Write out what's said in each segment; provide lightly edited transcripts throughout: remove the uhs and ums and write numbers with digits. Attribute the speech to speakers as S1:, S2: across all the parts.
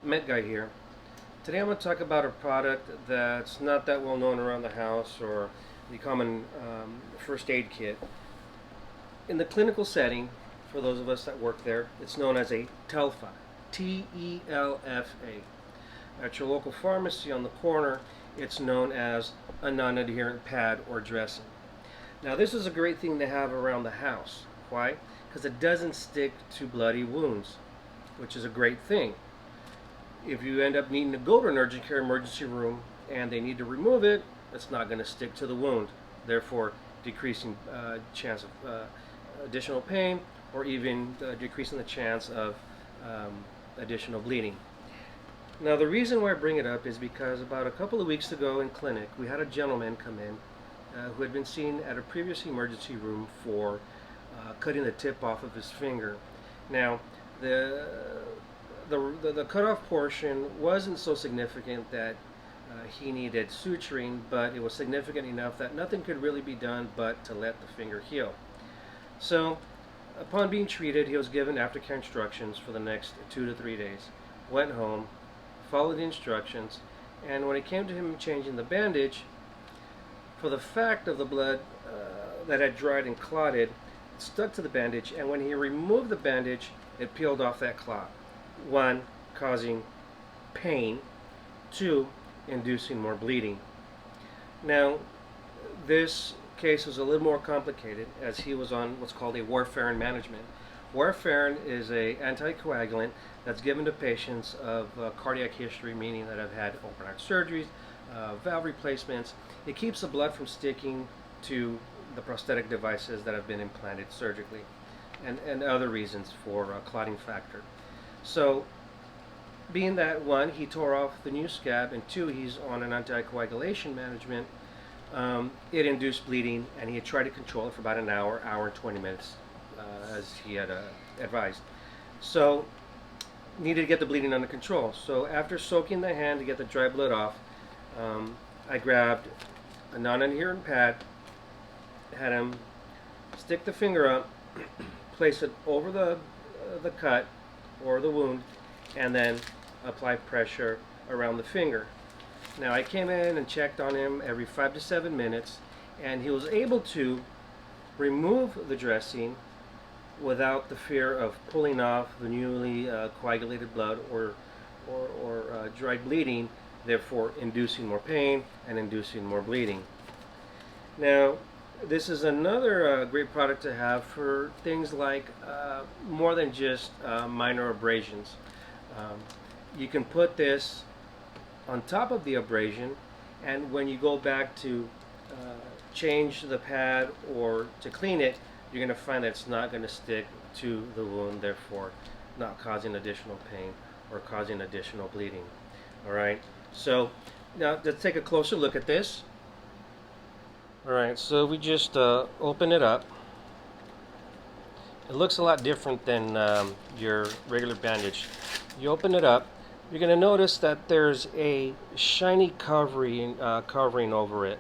S1: Met Guy here. Today I'm going to talk about a product that's not that well known around the house, or the common first aid kit. In the clinical setting, for those of us that work there, it's known as a TELFA. T-E-L-F-A. At your local pharmacy on the corner, it's known as a non-adherent pad or dressing. Now this is a great thing to have around the house. Why? Because it doesn't stick to bloody wounds, which is a great thing. If you end up needing to go to an urgent care emergency room and they need to remove it, it's not going to stick to the wound, therefore decreasing chance of additional pain, or even decreasing the chance of additional bleeding. Now the reason why I bring it up is because about a couple of weeks ago in clinic we had a gentleman come in who had been seen at a previous emergency room for cutting the tip off of his finger. Now the cutoff portion wasn't so significant that he needed suturing, but it was significant enough that nothing could really be done but to let the finger heal. So upon being treated, he was given aftercare instructions for the next 2 to 3 days. Went home, followed the instructions, and when it came to him changing the bandage, for the fact of the blood that had dried and clotted, it stuck to the bandage, and when he removed the bandage, it peeled off that clot. 1, causing pain. 2, inducing more bleeding. Now, this case was a little more complicated as he was on what's called a warfarin management. Warfarin is an anticoagulant that's given to patients of cardiac history, meaning that have had open heart surgeries, valve replacements. It keeps the blood from sticking to the prosthetic devices that have been implanted surgically, and other reasons for clotting factor. So, being that 1, he tore off the new scab, and 2, he's on an anticoagulation management, it induced bleeding, and he had tried to control it for about an hour and 20 minutes, as he had advised. So, needed to get the bleeding under control. So, after soaking the hand to get the dry blood off, I grabbed a non-adherent pad, had him stick the finger up, place it over the cut or the wound, and then apply pressure around the finger. Now I came in and checked on him every 5 to 7 minutes, and he was able to remove the dressing without the fear of pulling off the newly coagulated blood or dried bleeding, therefore inducing more pain and inducing more bleeding. Now this is another great product to have for things like more than just minor abrasions. You can put this on top of the abrasion, and when you go back to change the pad or to clean it, you're going to find that it's not going to stick to the wound, therefore not causing additional pain or causing additional bleeding. Alright, so now let's take a closer look at this. Alright, so we just open it up. It looks a lot different than your regular bandage. You open it up, you're going to notice that there's a shiny covering over it.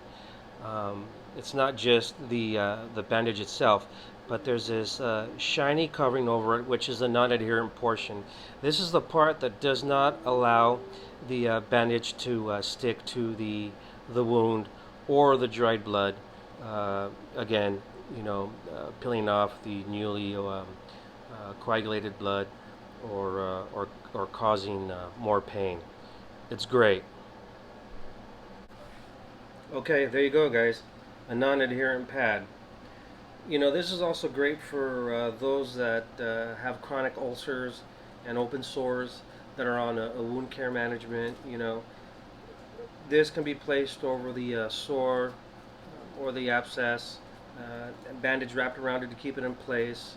S1: It's not just the bandage itself, but there's this shiny covering over it, which is the non-adherent portion. This is the part that does not allow the bandage to stick to the wound or the dried blood, again, peeling off the newly coagulated blood or causing more pain. It's great. Okay, there you go, guys. A non-adherent pad. This is also great for those that have chronic ulcers and open sores that are on a wound care management. This can be placed over the sore or the abscess, bandage wrapped around it to keep it in place.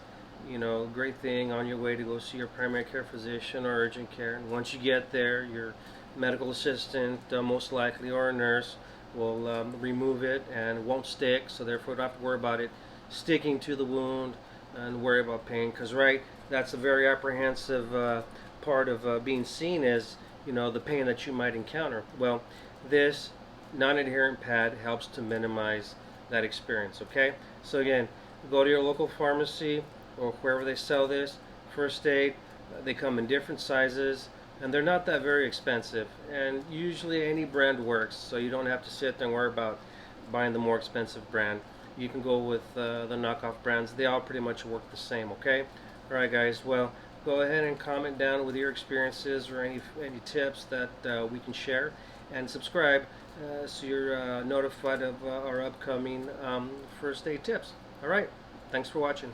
S1: Great thing on your way to go see your primary care physician or urgent care. And once you get there, your medical assistant, most likely, or a nurse, will remove it, and it won't stick, so therefore you don't have to worry about it sticking to the wound and worry about pain, because that's a very apprehensive part of being seen as the pain that you might encounter. Well, this non-adherent pad helps to minimize that experience. Okay, so again, go to your local pharmacy or wherever they sell this first aid. They come in different sizes. and they're not that very expensive, and usually any brand works, so you don't have to sit there and worry about buying the more expensive brand. You can go with the knockoff brands. They all pretty much work the same. Okay, all right guys, well, go ahead and comment down with your experiences or any tips that we can share, and subscribe so you're notified of our upcoming first aid tips. All right, thanks for watching.